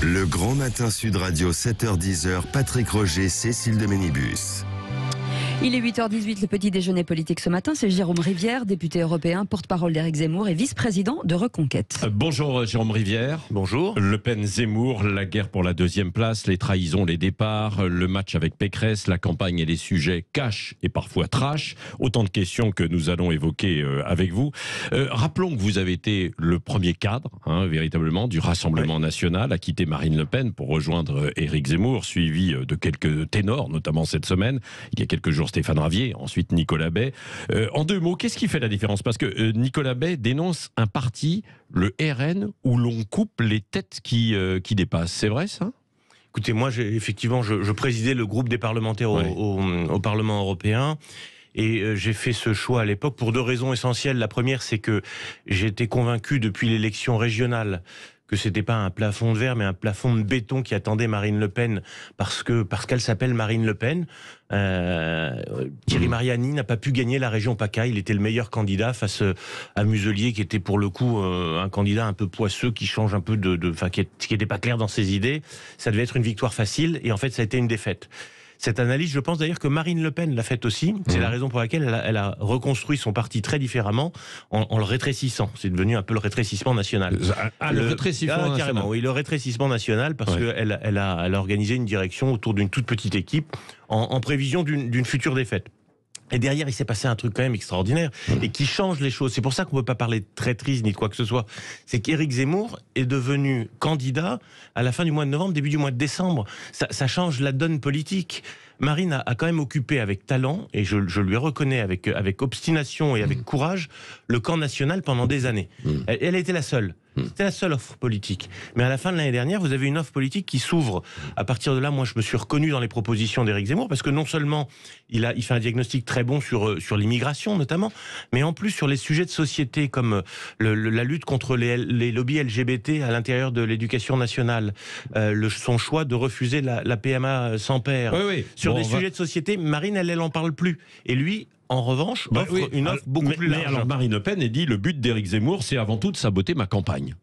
Le Grand Matin Sud Radio, 7h-10h, Patrick Roger, Cécile de Ménibus. Il est 8h18, le petit déjeuner politique ce matin. C'est Jérôme Rivière, député européen, porte-parole d'Éric Zemmour et vice-président de Reconquête. Bonjour Jérôme Rivière. Bonjour. Le Pen-Zemmour, la guerre pour la deuxième place, les trahisons, les départs, le match avec Pécresse, la campagne et les sujets cash et parfois trash. Autant de questions que nous allons évoquer avec vous. Rappelons que vous avez été le premier cadre, véritablement, du Rassemblement national à quitter Marine Le Pen pour rejoindre Éric Zemmour, suivi de quelques ténors, notamment cette semaine. Il y a quelques jours, Stéphane Ravier, ensuite Nicolas Bay. En deux mots, qu'est-ce qui fait la différence? Parce que Nicolas Bay dénonce un parti, le RN, où l'on coupe les têtes qui dépassent. C'est vrai, ça? Écoutez, moi, effectivement, je présidais le groupe des parlementaires au Parlement européen. Et j'ai fait ce choix à l'époque pour deux raisons essentielles. La première, c'est que j'étais convaincu depuis l'élection régionale que c'était pas un plafond de verre, mais un plafond de béton qui attendait Marine Le Pen parce qu'elle s'appelle Marine Le Pen. Thierry Mariani n'a pas pu gagner la région PACA. Il était le meilleur candidat face à Muselier, qui était pour le coup un candidat un peu poisseux, qui change un peu qui était pas clair dans ses idées. Ça devait être une victoire facile, et en fait, ça a été une défaite. Cette analyse, je pense d'ailleurs que Marine Le Pen l'a faite aussi. C'est la raison pour laquelle elle a reconstruit son parti très différemment en le rétrécissant. C'est devenu un peu le rétrécissement national. Le rétrécissement national. Carrément, oui, le rétrécissement national, parce qu'elle a organisé une direction autour d'une toute petite équipe en prévision d'une future défaite. Et derrière, il s'est passé un truc quand même extraordinaire et qui change les choses. C'est pour ça qu'on ne peut pas parler de traîtrise ni de quoi que ce soit. C'est qu'Éric Zemmour est devenu candidat à la fin du mois de novembre, début du mois de décembre. Ça change la donne politique. Marine a quand même occupé avec talent, et je lui reconnais avec obstination et avec courage, le camp national pendant des années. Elle était la seule. C'était la seule offre politique. Mais à la fin de l'année dernière, vous avez une offre politique qui s'ouvre. À partir de là, moi, je me suis reconnu dans les propositions d'Éric Zemmour, parce que non seulement il fait un diagnostic très bon sur l'immigration, notamment, mais en plus sur les sujets de société, comme la lutte contre les lobbies LGBT à l'intérieur de l'éducation nationale, son choix de refuser la PMA sans père. Sur des sujets de société, Marine, elle en parle plus. Et lui, en revanche, offre une offre beaucoup plus large. Mais alors Marine Le Pen a dit, le but d'Éric Zemmour, c'est avant tout de saboter ma campagne.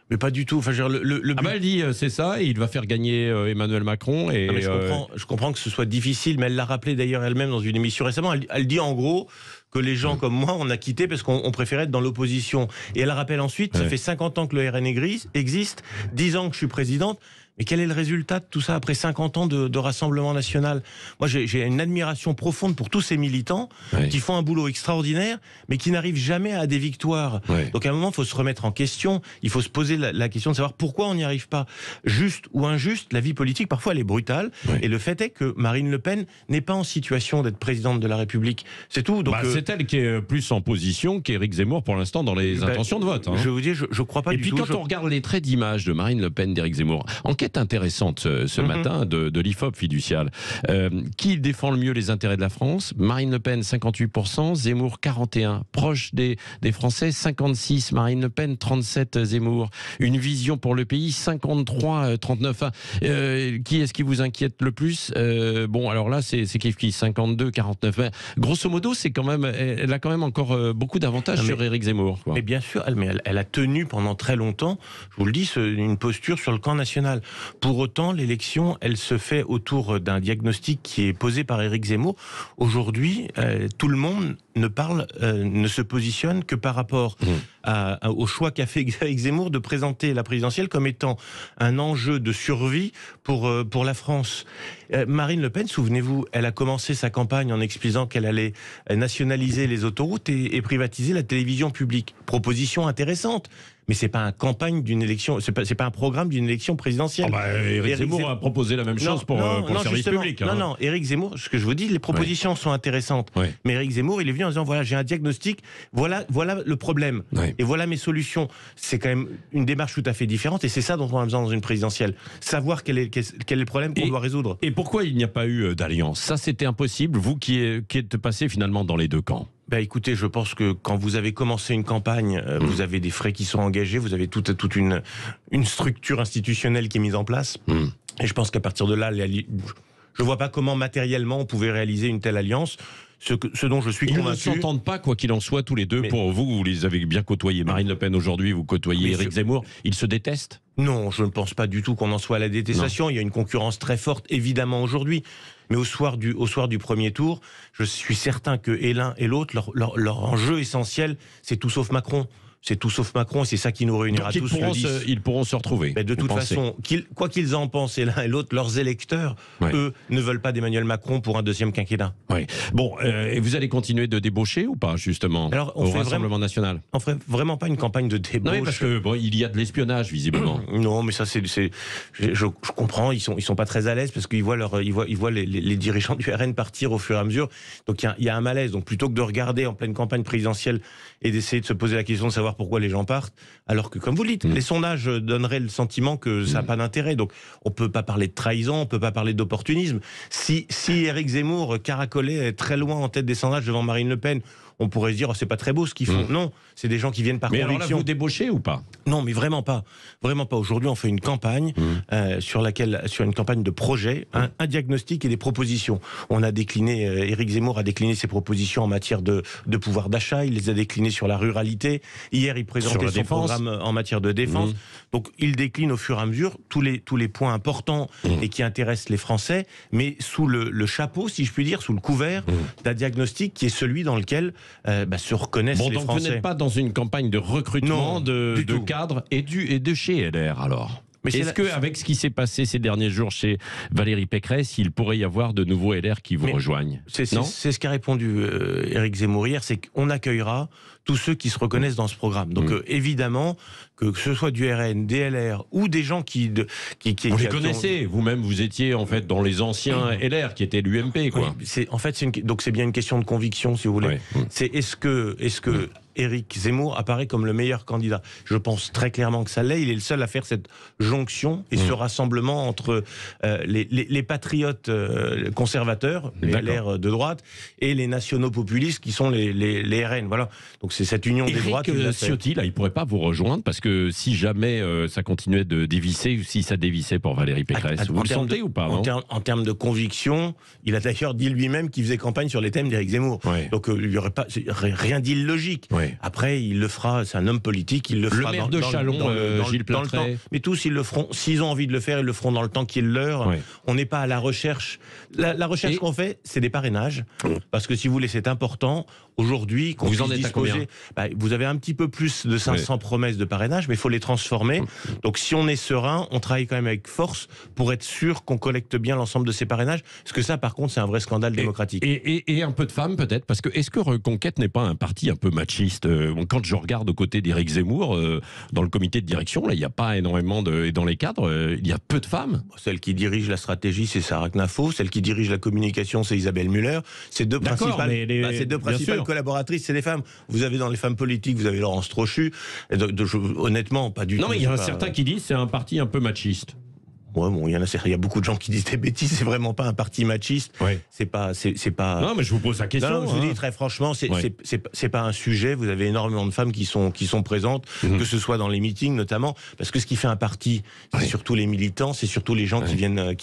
Mais pas du tout. Enfin, elle dit c'est ça, et il va faire gagner Emmanuel Macron. Et je comprends que ce soit difficile, mais elle l'a rappelé d'ailleurs elle-même dans une émission récemment. Elle dit en gros que les gens comme moi, on a quitté parce qu'on préférait être dans l'opposition. Et elle rappelle ensuite, ça fait 50 ans que le RN existe, 10 ans que je suis présidente. Mais quel est le résultat de tout ça après 50 ans de Rassemblement national? Moi, j'ai une admiration profonde pour tous ces militants qui font un boulot extraordinaire, mais qui n'arrivent jamais à des victoires. Donc à un moment, il faut se remettre en question. Il faut se poser la question de savoir pourquoi on n'y arrive pas. Juste ou injuste, la vie politique, parfois, elle est brutale. Et le fait est que Marine Le Pen n'est pas en situation d'être présidente de la République. C'est tout. Donc, c'est elle qui est plus en position qu'Éric Zemmour, pour l'instant, dans les intentions de vote. Je vous dis, je crois pas du tout. Et puis, quand on regarde les traits d'image de Marine Le Pen, d'Éric Zemmour, enquête intéressante ce matin de l'IFOP fiducial. Qui défend le mieux les intérêts de la France? Marine Le Pen, 58%, Zemmour, 41%. Proche des Français, 56%, Marine Le Pen, 37%, Zemmour. Une vision pour le pays, 53%, 39%. Qui est-ce qui vous inquiète le plus? Bon, alors là, c'est qui 52%, 49%. Grosso modo, elle a quand même encore beaucoup d'avantages sur Éric Zemmour. Mais bien sûr, elle a tenu pendant très longtemps, je vous le dis, une posture sur le camp national. Pour autant, l'élection, elle se fait autour d'un diagnostic qui est posé par Éric Zemmour. Aujourd'hui, tout le monde ne se positionne que par rapport au choix qu'a fait Éric Zemmour de présenter la présidentielle comme étant un enjeu de survie pour la France. Marine Le Pen, souvenez-vous, elle a commencé sa campagne en expliquant qu'elle allait nationaliser les autoroutes et privatiser la télévision publique. Proposition intéressante. Mais c'est pas une campagne d'une élection, c'est pas un programme d'une élection présidentielle. Éric Zemmour a proposé la même chose pour le service public. Non, Éric Zemmour, ce que je vous dis, les propositions sont intéressantes. Mais Éric Zemmour, il est venu en disant, voilà, j'ai un diagnostic, voilà le problème. Et voilà mes solutions. C'est quand même une démarche tout à fait différente, et c'est ça dont on a besoin dans une présidentielle. Savoir quel est le problème qu'on doit résoudre. Et pourquoi il n'y a pas eu d'alliance? Ça, c'était impossible, vous qui êtes passé finalement dans les deux camps. Écoutez, je pense que quand vous avez commencé une campagne, vous avez des frais qui sont engagés, vous avez toute une structure institutionnelle qui est mise en place. Et je pense qu'à partir de là, je ne vois pas comment matériellement on pouvait réaliser une telle alliance. Ce dont je suis convaincu... Ils ne s'entendent pas, quoi qu'il en soit, tous les deux. Pour vous les avez bien côtoyés. Marine Le Pen aujourd'hui, vous côtoyez Éric Zemmour. Ils se détestent? Non, je ne pense pas du tout qu'on en soit à la détestation. Non. Il y a une concurrence très forte, évidemment, aujourd'hui. Mais au soir du premier tour, je suis certain que et l'un et l'autre, leur enjeu essentiel, c'est tout sauf Macron. C'est tout sauf Macron, et c'est ça qui nous réunira tous le 10. Ils pourront se retrouver. Mais de toute façon, quoi qu'ils en pensent, et l'un et l'autre, leurs électeurs, eux, ne veulent pas d'Emmanuel Macron pour un deuxième quinquennat. Oui. Bon, et vous allez continuer de débaucher ou pas, justement, au Rassemblement national? On ferait vraiment pas une campagne de débauche. Non, parce que il y a de l'espionnage, visiblement. Non, mais ça, je comprends, ils sont pas très à l'aise, parce qu'ils voient les dirigeants du RN partir au fur et à mesure. Donc il y a un malaise. Donc plutôt que de regarder en pleine campagne présidentielle et d'essayer de se poser la question de savoir pourquoi les gens partent, alors que, comme vous le dites, les sondages donneraient le sentiment que ça n'a pas d'intérêt. Donc, on peut pas parler de trahison, on peut pas parler d'opportunisme. Si Éric Zemmour caracolait très loin en tête des sondages devant Marine Le Pen, on pourrait se dire, oh, c'est pas très beau ce qu'ils font. Non, c'est des gens qui viennent par conviction. Mais alors là, vous débauchez ou pas? Non, mais vraiment pas. Vraiment pas. Aujourd'hui, on fait une campagne sur une campagne de projet, un diagnostic et des propositions. On a décliné, Éric Zemmour a décliné ses propositions en matière de pouvoir d'achat, il les a déclinées sur la ruralité. Hier, il présentait son programme en matière de défense. Donc, il décline au fur et à mesure tous les points importants et qui intéressent les Français, mais sous le chapeau, si je puis dire, sous le couvert d'un diagnostic qui est celui dans lequel se reconnaissent les Français. Donc vous n'êtes pas dans une campagne de recrutement de cadres et de chez LR, alors? Est-ce qu'avec ce qui s'est passé ces derniers jours chez Valérie Pécresse, il pourrait y avoir de nouveaux LR qui vous rejoignent? C'est ce qu'a répondu Éric Zemmour hier, c'est qu'on accueillera tous ceux qui se reconnaissent dans ce programme. Donc évidemment, que ce soit du RN, des LR ou des gens qui vous les connaissez, vous-même vous étiez en fait dans les anciens LR qui étaient l'UMP, quoi. Oui, donc c'est bien une question de conviction, si vous voulez. C'est est-ce que Éric Zemmour apparaît comme le meilleur candidat? Je pense très clairement que ça l'est. Il est le seul à faire cette jonction et ce rassemblement entre les patriotes conservateurs, les LR de droite, et les nationaux populistes qui sont les RN. Voilà. Donc c'est cette union des droites. Éric Ciotti, là, il pourrait pas vous rejoindre parce que si jamais ça continuait de dévisser ou si ça dévissait pour Valérie Pécresse, vous le sentez ou pas? En termes de conviction, il a d'ailleurs dit lui-même qu'il faisait campagne sur les thèmes d'Éric Zemmour. Donc il n'y aurait pas rien d'illogique. Après, il le fera, c'est un homme politique, il le fera. Le maire de Châlons, Gilles Plattret. Mais tous, ils le feront. S'ils ont envie de le faire, ils le feront dans le temps qui est le leur. On n'est pas à la recherche. La recherche qu'on fait, c'est des parrainages. Parce que si vous voulez, c'est important. Aujourd'hui, qu'on vous en êtes disposer, à combien? Vous avez un petit peu plus de 500 promesses de parrainage, mais il faut les transformer. Donc si on est serein, on travaille quand même avec force pour être sûr qu'on collecte bien l'ensemble de ces parrainages. Parce que ça, par contre, c'est un vrai scandale démocratique. Et un peu de femmes, peut-être, parce que est-ce que Reconquête n'est pas un parti un peu machiste? Quand je regarde aux côtés d'Éric Zemmour, dans le comité de direction, là, il n'y a pas énormément et dans les cadres, il y a peu de femmes. Celle qui dirige la stratégie, c'est Sarah Knafo. Celle qui dirige la communication, c'est Isabelle Muller. Ces deux principales collaboratrices, c'est des femmes. Vous avez dans les femmes politiques, vous avez Laurence Trochu. Honnêtement, pas du tout. Non, mais il y en a certains qui disent que c'est un parti un peu machiste. Ouais, bon, il y a beaucoup de gens qui disent des bêtises. C'est vraiment pas un parti machiste. C'est pas. Non, mais je vous pose la question. Non, je vous dis très franchement, c'est pas un sujet. Vous avez énormément de femmes qui sont présentes, que ce soit dans les meetings notamment, parce que ce qui fait un parti, c'est surtout les militants, c'est surtout les gens qui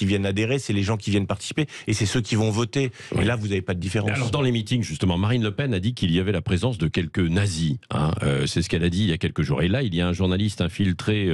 viennent adhérer, c'est les gens qui viennent participer, et c'est ceux qui vont voter. Et là, vous n'avez pas de différence. Alors dans les meetings, justement, Marine Le Pen a dit qu'il y avait la présence de quelques nazis. C'est ce qu'elle a dit il y a quelques jours. Et là, il y a un journaliste infiltré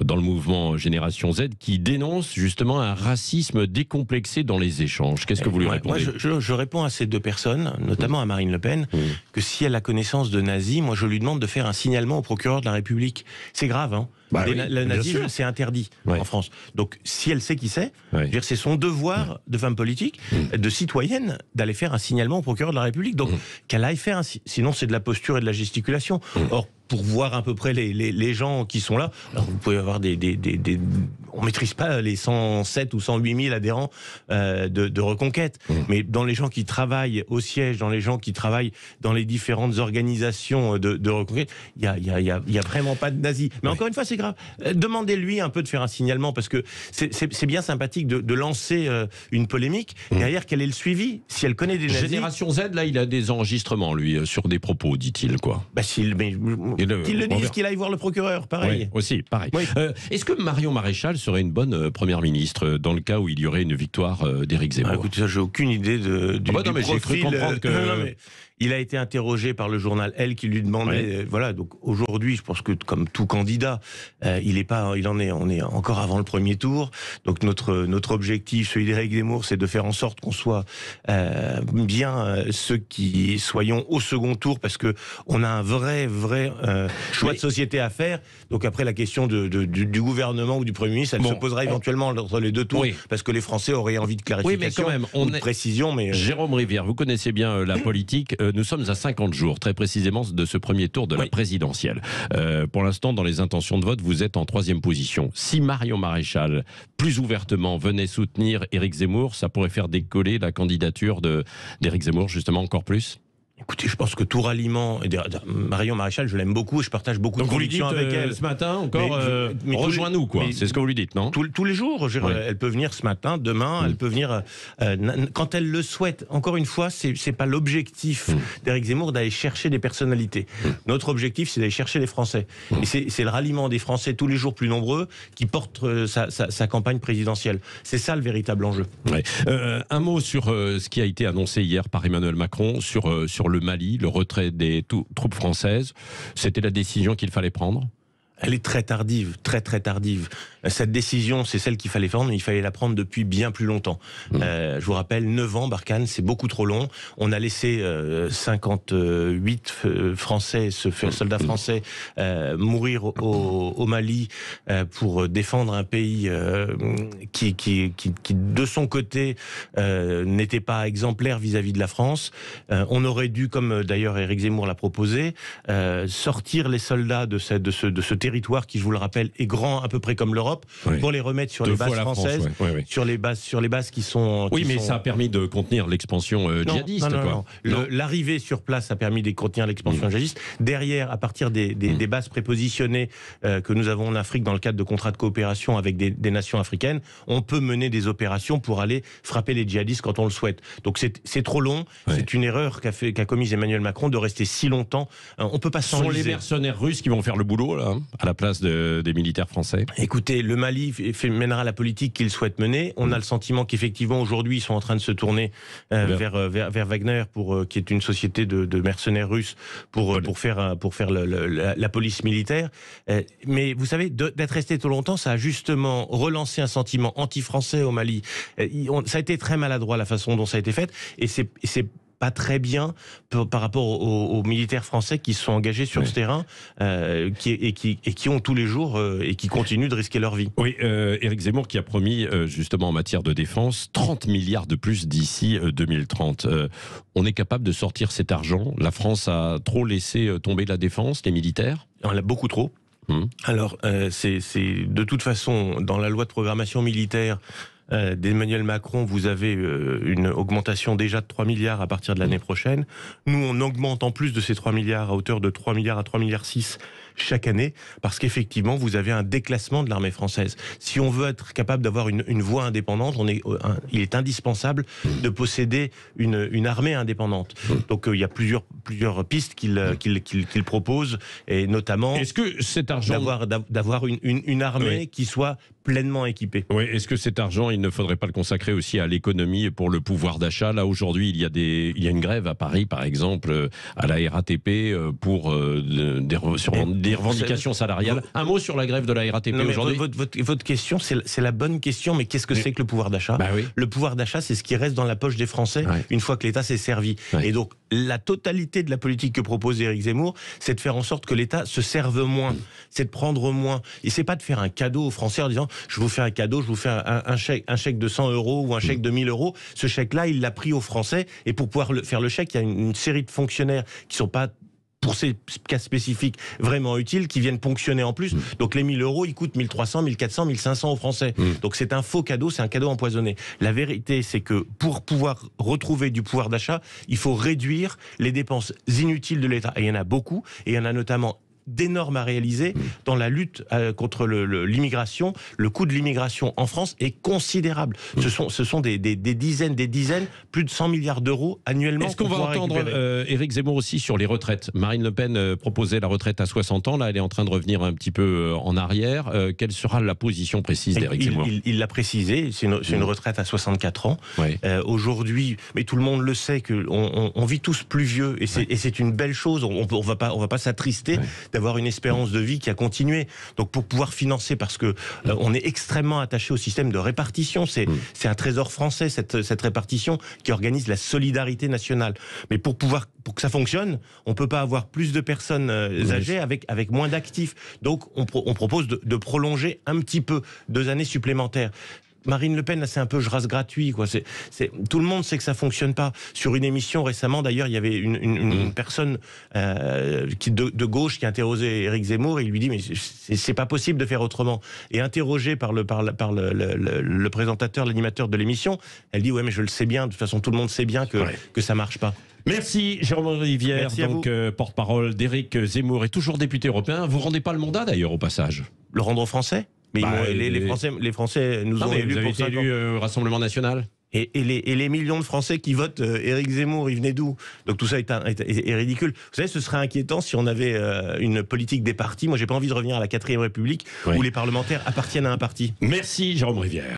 dans le mouvement Génération Z qui dénonce justement un racisme décomplexé dans les échanges. Qu'est-ce que vous lui répondez? Moi, je réponds à ces deux personnes, notamment à Marine Le Pen, que si elle a connaissance de nazis, moi je lui demande de faire un signalement au procureur de la République. C'est grave, hein. Le nazisme, c'est interdit en France. Donc, si elle sait qui c'est, c'est son devoir de femme politique, de citoyenne, d'aller faire un signalement au procureur de la République. Donc, qu'elle aille faire sinon c'est de la posture et de la gesticulation. Or, pour voir à peu près les gens qui sont là, alors vous pouvez avoir on maîtrise pas les 107 ou 108 000 adhérents de Reconquête, mais dans les gens qui travaillent au siège, dans les gens qui travaillent dans les différentes organisations de Reconquête, il y a vraiment pas de nazis. Mais encore une fois, c'est grave. Demandez-lui un peu de faire un signalement, parce que c'est bien sympathique de lancer une polémique. Derrière, quel est le suivi? Si elle connaît des nazis... Génération Z, là, il a des enregistrements, lui, sur des propos, dit-il, quoi. Qu'il le dise, qu'il aille voir le procureur, pareil. Aussi, pareil. Est-ce que Marion Maréchal serait une bonne première ministre dans le cas où il y aurait une victoire d'Éric Zemmour? Écoutez, ça, j'ai aucune idée du mais j'ai cru comprendre que... Il a été interrogé par le journal Elle qui lui demandait, voilà. Donc aujourd'hui, je pense que comme tout candidat, on est encore avant le premier tour. Donc notre objectif, celui d'Éric Zemmour, c'est de faire en sorte qu'on soit ceux qui soyons au second tour, parce que on a un vrai choix de société à faire. Donc après, la question du gouvernement ou du Premier ministre, elle se posera éventuellement entre les deux tours, parce que les Français auraient envie de clarification, de précision. Mais Jérôme Rivière, vous connaissez bien la politique. Nous sommes à 50 jours, très précisément, de ce premier tour de la présidentielle. Pour l'instant, dans les intentions de vote, vous êtes en 3e position. Si Marion Maréchal, plus ouvertement, venait soutenir Éric Zemmour, ça pourrait faire décoller la candidature d'Éric Zemmour, justement, encore plus? Écoutez, je pense que tout ralliement, Marion Maréchal, je l'aime beaucoup et je partage beaucoup de convictions avec elle. Ce matin encore, rejoins-nous, quoi. C'est ce que vous lui dites, non? Tous les jours, elle peut venir ce matin, demain, elle peut venir quand elle le souhaite. Encore une fois, c'est pas l'objectif d'Éric Zemmour d'aller chercher des personnalités. Notre objectif, c'est d'aller chercher les Français. Et c'est le ralliement des Français tous les jours plus nombreux qui porte sa campagne présidentielle. C'est ça le véritable enjeu. Un mot sur ce qui a été annoncé hier par Emmanuel Macron sur le Mali, le retrait des troupes françaises. C'était la décision qu'il fallait prendre? Elle est très tardive, très tardive. Cette décision, c'est celle qu'il fallait prendre, mais il fallait la prendre depuis bien plus longtemps. Je vous rappelle, 9 ans, Barkhane, c'est beaucoup trop long. On a laissé 58 soldats français mourir au Mali pour défendre un pays qui de son côté, n'était pas exemplaire vis-à-vis de la France. On aurait dû, comme d'ailleurs Éric Zemmour l'a proposé, sortir les soldats de ce territoire qui, je vous le rappelle, est grand à peu près comme l'Europe, pour les remettre sur les bases françaises, sur les bases qui sont... Ça a permis de contenir l'expansion djihadiste. L'arrivée sur place a permis de contenir l'expansion djihadiste. Derrière, à partir des bases prépositionnées que nous avons en Afrique dans le cadre de contrats de coopération avec des nations africaines, on peut mener des opérations pour aller frapper les djihadistes quand on le souhaite. Donc c'est trop long. C'est une erreur qu'a commise Emmanuel Macron de rester si longtemps. On peut pas s'enliser. Ce sont les mercenaires russes qui vont faire le boulot, là, à la place des militaires français? Écoutez, le Mali mènera la politique qu'il souhaite mener. On a le sentiment qu'effectivement, aujourd'hui, ils sont en train de se tourner vers Wagner, qui est une société de mercenaires russes, pour faire la police militaire. Mais vous savez, d'être resté trop longtemps, ça a justement relancé un sentiment anti-français au Mali. Ça a été très maladroit la façon dont ça a été fait, et c'est pas très bien par rapport aux militaires français qui se sont engagés sur ce terrain, qui ont tous les jours et qui continuent de risquer leur vie. Oui, Éric Zemmour qui a promis justement en matière de défense 30 milliards de plus d'ici 2030. On est capable de sortir cet argent? La France a trop laissé tomber la défense, les militaires? On l'a beaucoup trop. Alors, c'est de toute façon, dans la loi de programmation militaire d'Emmanuel Macron, vous avez une augmentation déjà de 3 milliards à partir de l'année prochaine. Nous, on augmente en plus de ces 3 milliards à hauteur de 3 milliards à 3 milliards 6 chaque année, parce qu'effectivement, vous avez un déclassement de l'armée française. Si on veut être capable d'avoir une voie indépendante, il est indispensable de posséder une armée indépendante. Donc il y a plusieurs pistes qu'il propose, et notamment est-ce que cet argent d'avoir une armée qui soit pleinement équipée. Oui, est-ce que cet argent, il ne faudrait pas le consacrer aussi à l'économie et pour le pouvoir d'achat? Là, aujourd'hui, il y a une grève à Paris, par exemple, à la RATP pour des revendications salariales. Un mot sur la grève de la RATP aujourd'hui? Votre question, c'est la bonne question, mais qu'est-ce que c'est que le pouvoir d'achat? Le pouvoir d'achat, c'est ce qui reste dans la poche des Français une fois que l'État s'est servi. Et donc, la totalité de la politique que propose Éric Zemmour, c'est de faire en sorte que l'État se serve moins, c'est de prendre moins. Et c'est pas de faire un cadeau aux Français en disant je vous fais un cadeau, je vous fais un chèque de 100 € ou un chèque de 1000 €. Ce chèque-là, il l'a pris aux Français, et pour pouvoir faire le chèque, il y a une série de fonctionnaires qui sont pas, pour ces cas spécifiques, vraiment utiles, qui viennent ponctionner en plus. Donc les 1000 €, ils coûtent 1300, 1400, 1500 aux Français. Donc c'est un faux cadeau, c'est un cadeau empoisonné. La vérité, c'est que pour pouvoir retrouver du pouvoir d'achat, il faut réduire les dépenses inutiles de l'État. Et il y en a beaucoup, et il y en a notamment d'énorme à réaliser dans la lutte contre l'immigration. Le coût de l'immigration en France est considérable. Ce sont des dizaines, plus de 100 milliards d'euros annuellement. Est-ce qu'on va entendre Éric Zemmour aussi sur les retraites? Marine Le Pen proposait la retraite à 60 ans. Là, elle est en train de revenir un petit peu en arrière. Quelle sera la position précise d'Éric Zemmour? Il l'a précisé, c'est une retraite à 64 ans. Ouais. Aujourd'hui, mais tout le monde le sait, on vit tous plus vieux et c'est une belle chose. On va pas s'attrister d'avoir une espérance de vie qui a continué. Donc pour pouvoir financer, parce que on est extrêmement attaché au système de répartition. C'est un trésor français, cette répartition qui organise la solidarité nationale. Mais pour que ça fonctionne, on peut pas avoir plus de personnes âgées avec moins d'actifs. Donc on propose de prolonger un petit peu 2 années supplémentaires. Marine Le Pen, là, c'est un peu je rase gratuit, quoi. Tout le monde sait que ça fonctionne pas. Sur une émission récemment, d'ailleurs, il y avait une personne de gauche qui interrogeait Éric Zemmour et il lui dit mais c'est pas possible de faire autrement. Et interrogé par le présentateur, l'animateur de l'émission, elle dit ouais mais je le sais bien. De toute façon, tout le monde sait bien que ça marche pas. Merci Jérôme Rivière, donc porte-parole d'Éric Zemmour et toujours député européen. Vous rendez pas le mandat d'ailleurs au passage? Le rendre aux Français? Mais les Français nous ont élus pour 5 ans. Vous avez été élu Rassemblement National. Et les millions de Français qui votent Éric Zemmour, ils venaient d'où? Donc tout ça est ridicule. Vous savez, ce serait inquiétant si on avait une politique des partis. Moi, j'ai pas envie de revenir à la 4ème République où les parlementaires appartiennent à un parti. Merci Jérôme Rivière.